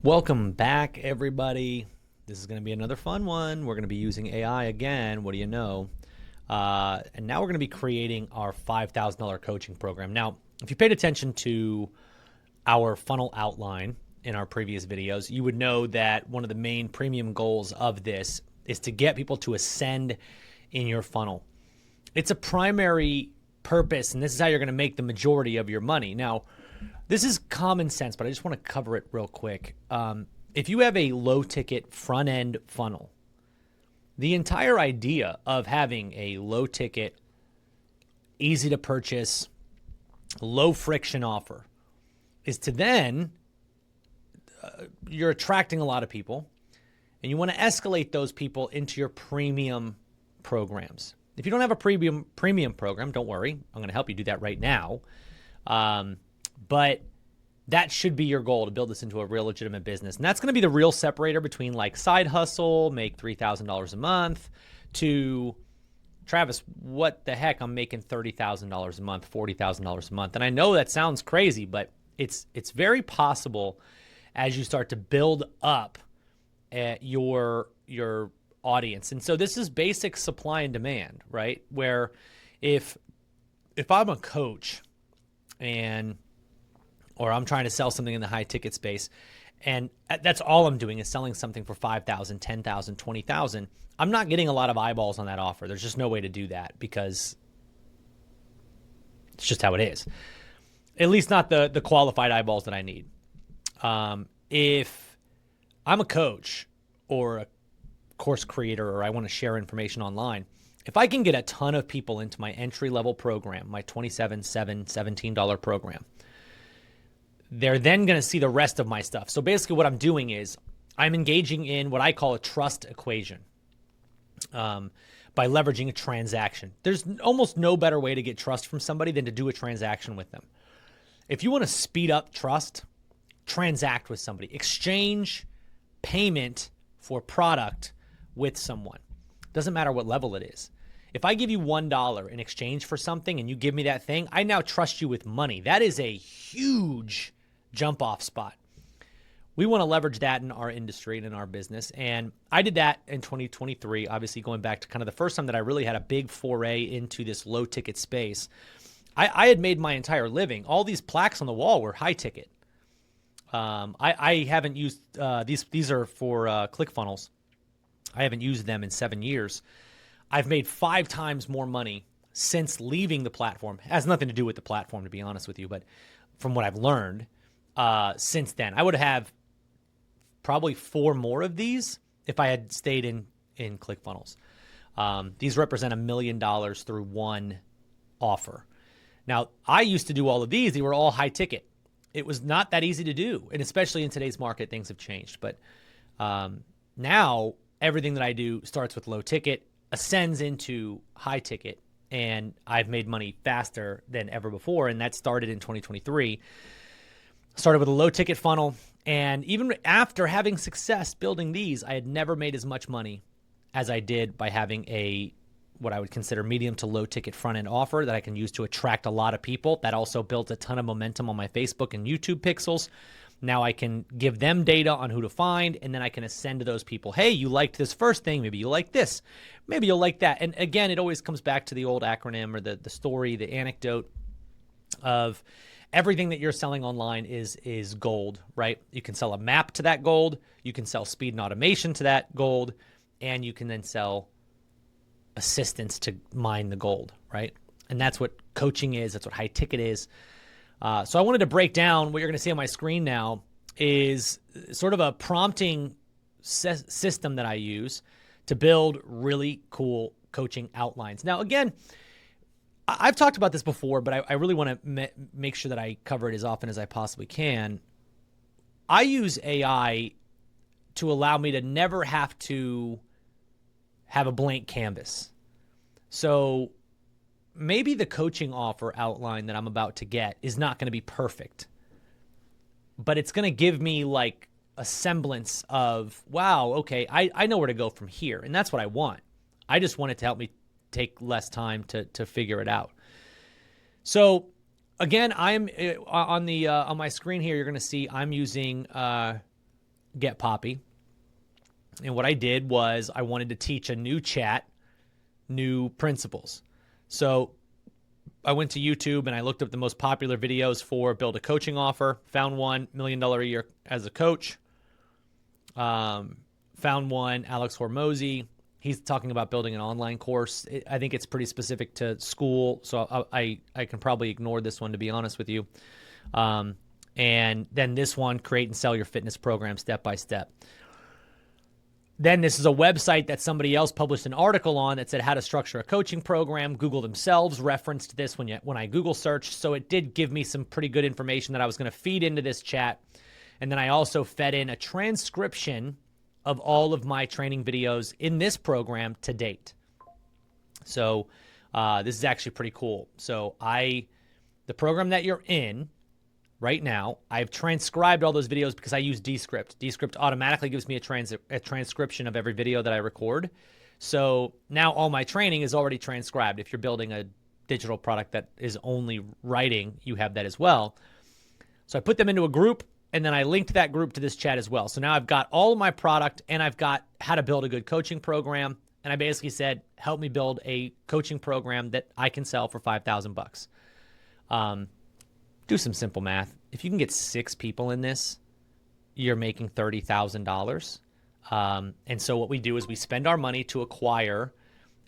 Welcome back, everybody. This is going to be another fun one. We're going to be using AI again. What do you know? And now we're going to be creating our $5,000 coaching program. Now, if you paid attention to our funnel outline in our previous videos, you would know that one of the main premium goals of this is to get people to ascend in your funnel. It's a primary purpose, and this is how you're going to make the majority of your money. Now, this is common sense, but I just want to cover it real quick. If you have a low-ticket front-end funnel, the entire idea of having a low-ticket, easy-to-purchase, low-friction offer is to then, you're attracting a lot of people, and you want to escalate those people into your premium programs. If you don't have a premium program, don't worry. I'm going to help you do that right now. But that should be your goal, to build this into a real legitimate business. And that's going to be the real separator between like side hustle, make $3,000 a month, to Travis, what the heck, I'm making $30,000 a month, $40,000 a month. And I know that sounds crazy, but it's very possible as you start to build up your audience. And so this is basic supply and demand, right? Where if I'm a coach or I'm trying to sell something in the high ticket space, and that's all I'm doing is selling something for $5,000, $10,000, $20,000, I'm not getting a lot of eyeballs on that offer. There's just no way to do that because it's just how it is. At least not the qualified eyeballs that I need. If I'm a coach or a course creator, or I want to share information online, if I can get a ton of people into my entry-level program, my $17 program, they're then going to see the rest of my stuff. So basically what I'm doing is I'm engaging in what I call a trust equation by leveraging a transaction. There's almost no better way to get trust from somebody than to do a transaction with them. If you want to speed up trust, transact with somebody. Exchange payment for product with someone. Doesn't matter what level it is. If I give you $1 in exchange for something and you give me that thing, I now trust you with money. That is a huge jump off spot. We want to leverage that in our industry and in our business. And I did that in 2023, obviously going back to kind of the first time that I really had a big foray into this low ticket space. I had made my entire living. All these plaques on the wall were high ticket. I haven't used, these are for ClickFunnels. I haven't used them in 7 years. I've made 5 times more money since leaving the platform. It has nothing to do with the platform, to be honest with you, but from what I've learned since then. I would have probably 4 more of these if I had stayed in ClickFunnels. These represent $1 million through one offer. Now, I used to do all of these. They were all high ticket. It was not that easy to do, and especially in today's market, things have changed. But now everything that I do starts with low ticket, ascends into high ticket, and I've made money faster than ever before, and that started in 2023. Started with a low ticket funnel, and even after having success building these, I had never made as much money as I did by having what I would consider medium to low ticket front end offer that I can use to attract a lot of people. That also built a ton of momentum on my Facebook and YouTube pixels. Now I can give them data on who to find, and then I can ascend to those people. Hey, you liked this first thing. Maybe you like this. Maybe you'll like that. And again, it always comes back to the old acronym or the story, the anecdote of everything that you're selling online is gold, right? You can sell a map to that gold. You can sell speed and automation to that gold. And you can then sell assistance to mine the gold, right? And that's what coaching is. That's what high ticket is. So I wanted to break down what you're going to see on my screen now is sort of a prompting system that I use to build really cool coaching outlines. Now, again, I've talked about this before, but I really want to make sure that I cover it as often as I possibly can. I use AI to allow me to never have to have a blank canvas. So maybe the coaching offer outline that I'm about to get is not going to be perfect, but it's going to give me like a semblance of, wow, okay, I know where to go from here. And that's what I want. I just want it to help me take less time to figure it out. So again, I'm on my screen here, you're going to see I'm using Get Poppy. And what I did was I wanted to teach a new chat, new principles. So I went to YouTube and I looked up the most popular videos for build a coaching offer, found one, $1 million a year as a coach. Found one, Alex Hormozy. He's talking about building an online course. I think it's pretty specific to school, so I can probably ignore this one, to be honest with you. And then this one, create and sell your fitness program step by step. Then this is a website that somebody else published an article on that said how to structure a coaching program. Google themselves referenced this when I Google searched, so it did give me some pretty good information that I was going to feed into this chat. And then I also fed in a transcription of all of my training videos in this program to date. So this is actually pretty cool. So the program that you're in right now, I've transcribed all those videos because I use Descript. Descript automatically gives me a transcription of every video that I record. So now all my training is already transcribed. If you're building a digital product that is only writing, you have that as well. So I put them into a group, and then I linked that group to this chat as well. So now I've got all of my product, and I've got how to build a good coaching program. And I basically said, help me build a coaching program that I can sell for $5,000. Do some simple math. If you can get 6 people in this, you're making $30,000. And so what we do is we spend our money to acquire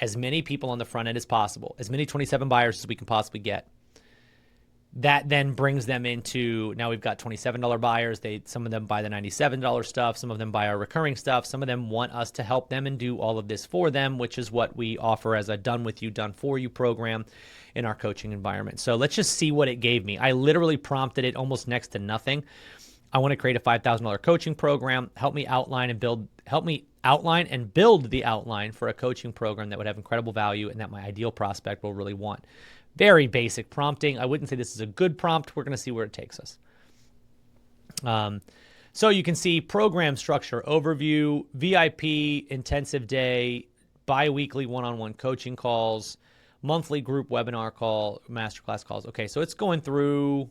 as many people on the front end as possible, as many 27 buyers as we can possibly get. That then brings them into, now we've got $27 buyers. Some of them buy the $97 stuff. Some of them buy our recurring stuff. Some of them want us to help them and do all of this for them, which is what we offer as a done with you, done for you program in our coaching environment. So let's just see what it gave me. I literally prompted it almost next to nothing. I want to create a $5,000 coaching program. Help me outline and build the outline for a coaching program that would have incredible value and that my ideal prospect will really want. Very basic prompting. I wouldn't say this is a good prompt. We're going to see where it takes us. So you can see program structure, overview, VIP, intensive day, bi-weekly one-on-one coaching calls, monthly group webinar call, masterclass calls. Okay, so it's going through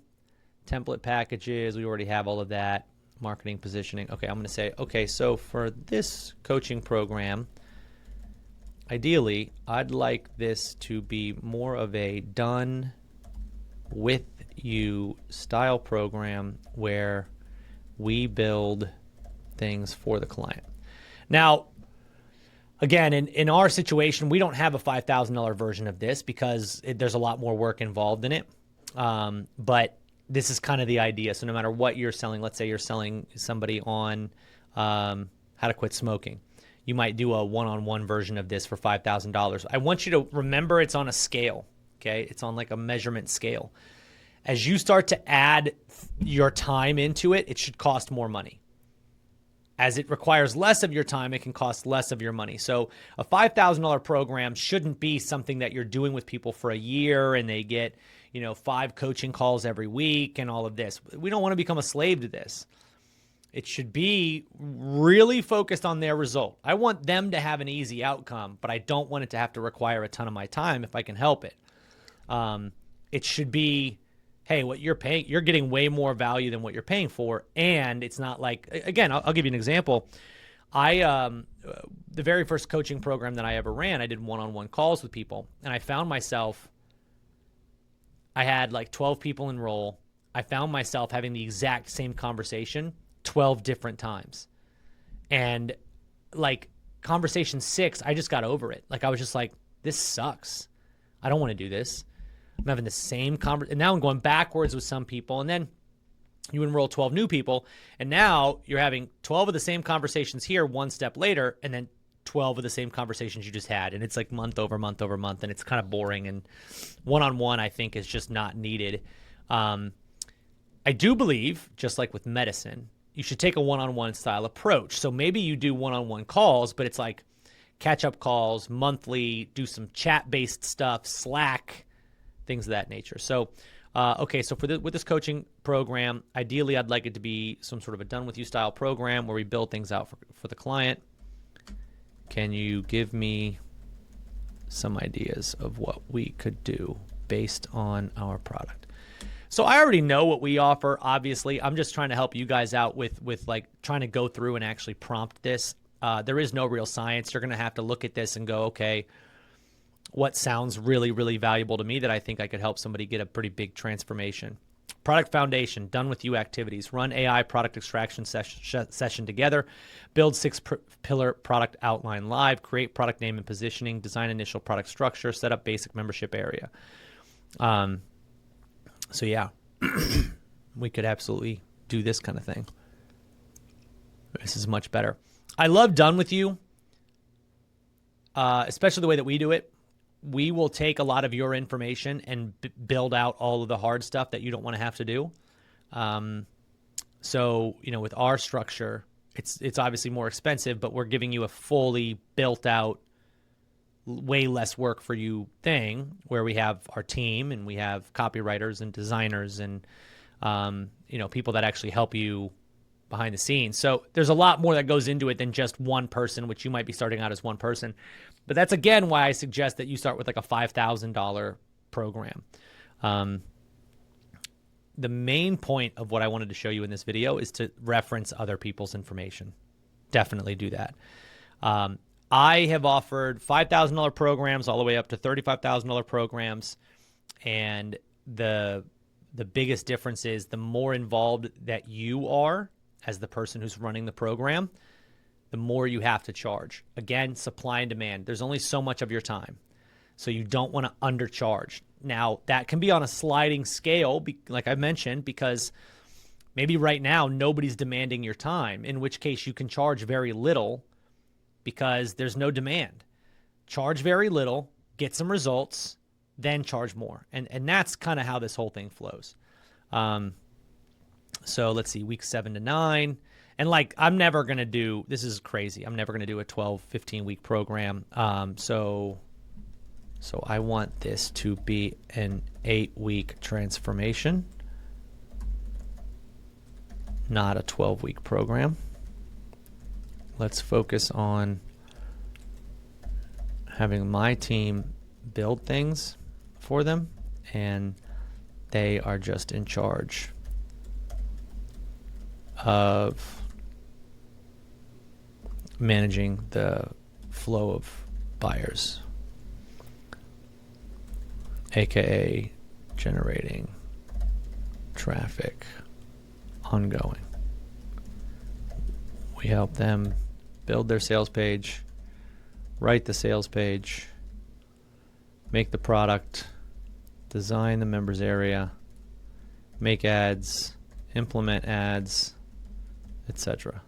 template packages. We already have all of that. Marketing, positioning. Okay, I'm going to say, okay, so for this coaching program, ideally, I'd like this to be more of a done with you style program where we build things for the client. Now, again, in our situation, we don't have a $5,000 version of this because there's a lot more work involved in it. But this is kind of the idea. So no matter what you're selling, let's say you're selling somebody on how to quit smoking. You might do a one-on-one version of this for $5,000. I want you to remember it's on a scale, okay? It's on like a measurement scale. As you start to add your time into it, it should cost more money. As it requires less of your time, it can cost less of your money. So a $5,000 program shouldn't be something that you're doing with people for a year and they get, 5 coaching calls every week and all of this. We don't want to become a slave to this. It should be really focused on their result. I want them to have an easy outcome, but I don't want it to have to require a ton of my time if I can help it. It should be, hey, what you're paying, you're getting way more value than what you're paying for. And it's not like, again, I'll give you an example. The very first coaching program that I ever ran, I did one-on-one calls with people. And I found myself, I had like 12 people enroll. I found myself having the exact same conversation 12 different times. And like conversation 6, I just got over it. Like I was just like, this sucks. I don't want to do this. I'm having the same conversation. And now I'm going backwards with some people. And then you enroll 12 new people. And now you're having 12 of the same conversations here one step later. And then 12 of the same conversations you just had. And it's like month over month over month. And it's kind of boring. And one-on-one, I think, is just not needed. I do believe, just like with medicine, you should take a one-on-one style approach. So maybe you do one-on-one calls, but it's like catch-up calls, monthly, do some chat-based stuff, Slack, things of that nature. So, okay, so with this coaching program, ideally I'd like it to be some sort of a done-with-you style program where we build things out for the client. Can you give me some ideas of what we could do based on our product? So I already know what we offer. Obviously, I'm just trying to help you guys out with like trying to go through and actually prompt this. There is no real science. You're going to have to look at this and go, okay, what sounds really, really valuable to me that I think I could help somebody get a pretty big transformation. Product foundation, done with you activities. Run AI product extraction session together. Build 6-pillar product outline live. Create product name and positioning. Design initial product structure. Set up basic membership area. So yeah, we could absolutely do this kind of thing. This is much better. I love done with you, especially the way that we do it. We will take a lot of your information and build out all of the hard stuff that you don't want to have to do. So, you know, with our structure, it's obviously more expensive, but we're giving you a fully built out, way less work for you thing where we have our team and we have copywriters and designers and, you know, people that actually help you behind the scenes. So there's a lot more that goes into it than just one person, which you might be starting out as one person. But that's, again, why I suggest that you start with like a $5,000 program. The main point of what I wanted to show you in this video is to reference other people's information. Definitely do that. I have offered $5,000 programs all the way up to $35,000 programs. And the biggest difference is the more involved that you are as the person who's running the program, the more you have to charge. Again, supply and demand. There's only so much of your time. So you don't want to undercharge. Now, that can be on a sliding scale, like I mentioned, because maybe right now nobody's demanding your time, in which case you can charge very little because there's no demand. Charge very little, get some results, then charge more. And that's kind of how this whole thing flows. So let's see, week 7 to 9. And like, I'm never going to do, this is crazy. I'm never going to do a 12, 15 week program. So I want this to be an 8-week transformation, not a 12-week program. Let's focus on having my team build things for them, and they are just in charge of managing the flow of buyers, aka generating traffic ongoing. We help them build their sales page, write the sales page, make the product, design the members area, make ads, implement ads, etc.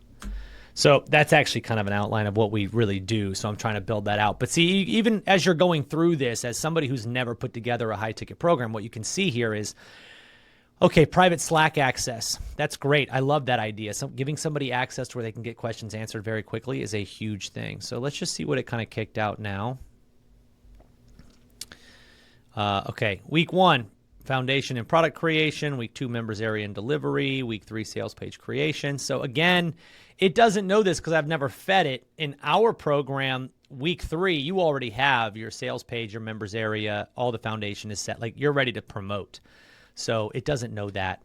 So that's actually kind of an outline of what we really do. So I'm trying to build that out. But see, even as you're going through this, as somebody who's never put together a high ticket program, what you can see here is, okay, private Slack access. That's great. I love that idea. So giving somebody access to where they can get questions answered very quickly is a huge thing. So let's just see what it kind of kicked out now. Okay, week 1, foundation and product creation. Week 2, members area and delivery. Week 3, sales page creation. So again, it doesn't know this because I've never fed it. In our program, week 3, you already have your sales page, your members area, all the foundation is set. Like, you're ready to promote. So it doesn't know that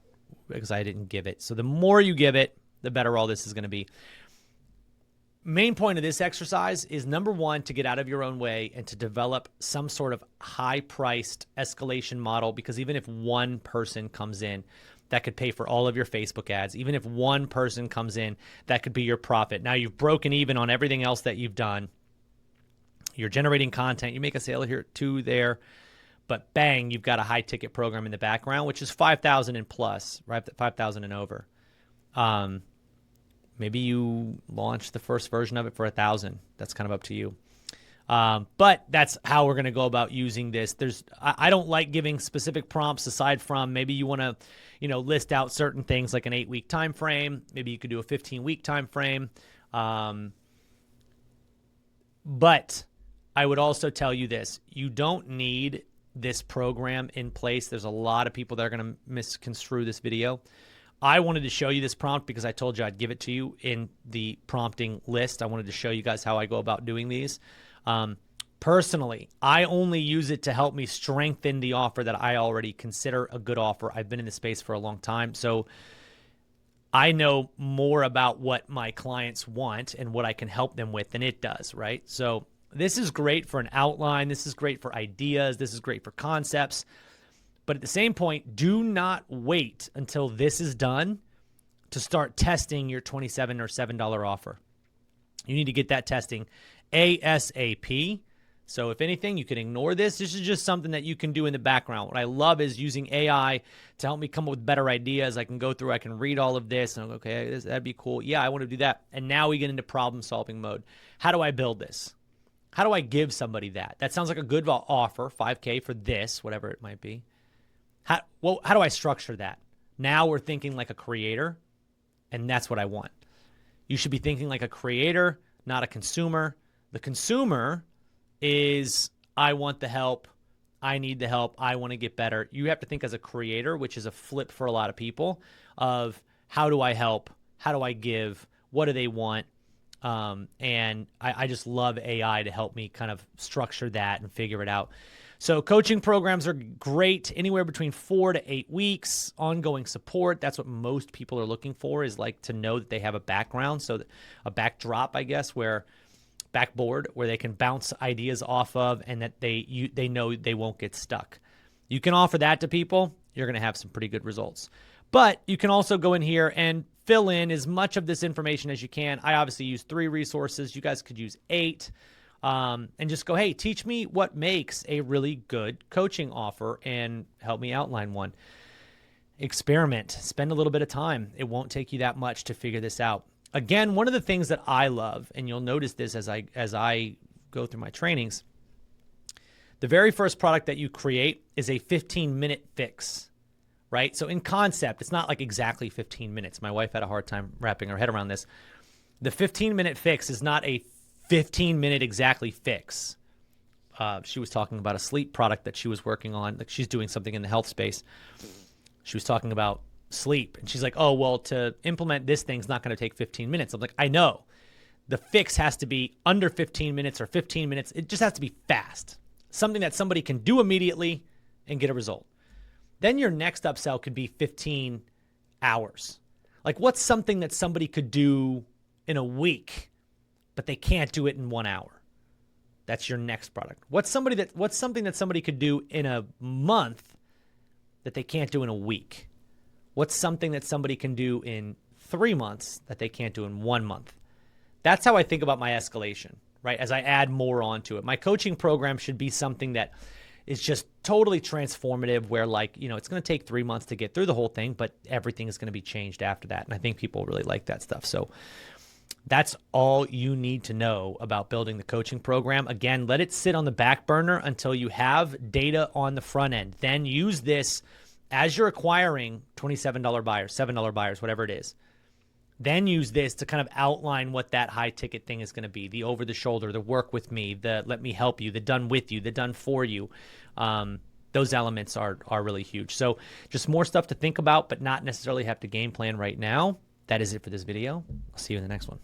because I didn't give it. So the more you give it, the better all this is going to be. Main point of this exercise is, number 1, to get out of your own way and to develop some sort of high-priced escalation model, because even if one person comes in, that could pay for all of your Facebook ads. Even if one person comes in, that could be your profit. Now you've broken even on everything else that you've done. You're generating content. You make a sale here, 2 there. But bang, you've got a high-ticket program in the background, which is $5,000 and plus, right? $5,000 and over. Maybe you launch the first version of it for $1,000. That's kind of up to you. But that's how we're going to go about using this. I don't like giving specific prompts aside from maybe you want to, list out certain things like an 8-week time frame. Maybe you could do a 15-week time frame. But I would also tell you this: you don't need this program in place. There's a lot of people that are going to misconstrue this video. I wanted to show you this prompt because I told you I'd give it to you in the prompting list. I wanted to show you guys how I go about doing these. Personally, I only use it to help me strengthen the offer that I already consider a good offer. I've been in the space for a long time, so I know more about what my clients want and what I can help them with than it does, right? So this is great for an outline. This is great for ideas. This is great for concepts. But at the same point, do not wait until this is done to start testing your $27 or $7 offer. You need to get that testing ASAP. So if anything, you can ignore this. This is just something that you can do in the background. What I love is using AI to help me come up with better ideas. I can go through, I can read all of this, and I'm okay, that'd be cool. Yeah, I want to do that. And now we get into problem-solving mode. How do I build this? How do I give somebody that? That sounds like a good offer, $5K for this, whatever it might be. How do I structure that? Now we're thinking like a creator, and that's what I want. You should be thinking like a creator, not a consumer. The consumer is, I want the help, I need the help, I want to get better. You have to think as a creator, which is a flip for a lot of people, of how do I help, how do I give, what do they want? And I just love AI to help me kind of structure that and figure it out. So coaching programs are great, anywhere between 4 to 8 weeks, ongoing support. That's what most people are looking for, is like to know that they have a background, so a backdrop, I guess, where backboard where they can bounce ideas off of, and that they know they won't get stuck. You can offer that to people, you're going to have some pretty good results. But you can also go in here and fill in as much of this information as you can. I obviously use 3 resources. You guys could use 8. And just go, hey, teach me what makes a really good coaching offer and help me outline one. Experiment. Spend a little bit of time. It won't take you that much to figure this out. Again, one of the things that I love, and you'll notice this as I go through my trainings, the very first product that you create is a 15-minute fix, right? So in concept, it's not like exactly 15 minutes. My wife had a hard time wrapping her head around this. The 15-minute fix is not a 15-minute exactly fix. She was talking about a sleep product that she was working on. Like, she's doing something in the health space. She was talking about sleep, and she's like, oh, well, to implement this thing's not going to take 15 minutes. I'm like, I know. The fix has to be under 15 minutes or 15 minutes. It just has to be fast. Something that somebody can do immediately and get a result. Then your next upsell could be 15 hours. Like, what's something that somebody could do in a week, but they can't do it in 1 hour? That's your next product. What's something that somebody could do in a month that they can't do in a week? What's something that somebody can do in 3 months that they can't do in 1 month? That's how I think about my escalation, right? As I add more onto it. My coaching program should be something that is just totally transformative, where, like, you know, it's going to take 3 months to get through the whole thing, but everything is going to be changed after that. And I think people really like that stuff. So that's all you need to know about building the coaching program. Again, let it sit on the back burner until you have data on the front end. Then use this as you're acquiring $27 buyers, $7 buyers, whatever it is. Then use this to kind of outline what that high ticket thing is going to be. The over the shoulder, the work with me, the let me help you, the done with you, the done for you. Those elements are really huge. So just more stuff to think about, but not necessarily have to game plan right now. That is it for this video. I'll see you in the next one.